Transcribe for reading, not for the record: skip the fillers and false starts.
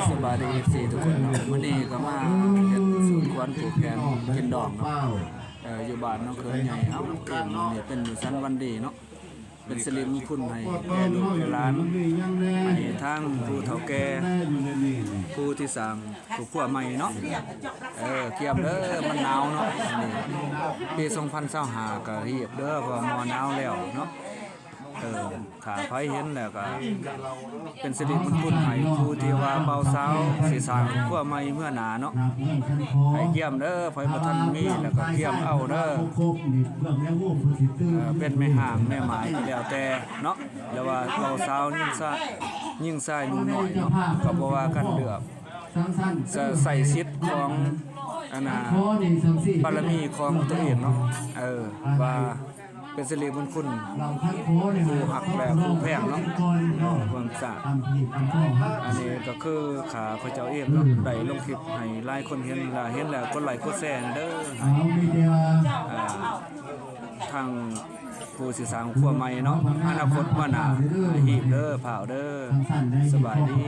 สบายดีสี่ทุกคนเนาะวันนี้ก็มาเฮ็ดสูตรควนผูกแขนกินดองเนาะอยู่บ้านน้องเคยใหญ่เอ้าเองนี่เป็นสันวันดีเนาะเป็นสิริมงคลให้แก่ลูกแก่หลานให้ทางผู้เฒ่าแก่ผู้ที่สร้างครอบครัวใหม่เนาะเกียมเด้อมันหนาวเนาะนี่ปี2025ก็เฮียบเด้อเพราะมอหนาวแล้วเนาะถ้าไผเห็นแล้วก็เป็นสิริมงคลให้ผู้ที่ว่าเบาสาวสิสร้างครัวใหม่เมื่อหน้าเนาะให้เกี่ยมเด้อไผบ่ทันมีแล้วก็เกี่ยมเอาเด้อเป็นแม่ห่างแม่หมายแล้วแต่เนาะแล้วว่าเบาสาวยิ่งชายนุ่มน้อยเนาะก็บ่ว่ากันเดือบจะใส่สิทธิ์ของอันน่ะบารมีของตัวเองเนาะว่าเป็นสิริมงคลผู้หักแบบผู้แพงเนาะความสะอาดอันนี้ก็คือขาพระเจ้าเอกเนาะได้ลงคลิปให้หลายคนเห็นแล้วกดไลค์กดแชร์เด้อทางผู้สื่อสารครัวใหม่เนาะอนาคตว่าหน้าหีบเด้อเผาเด้อสบายดี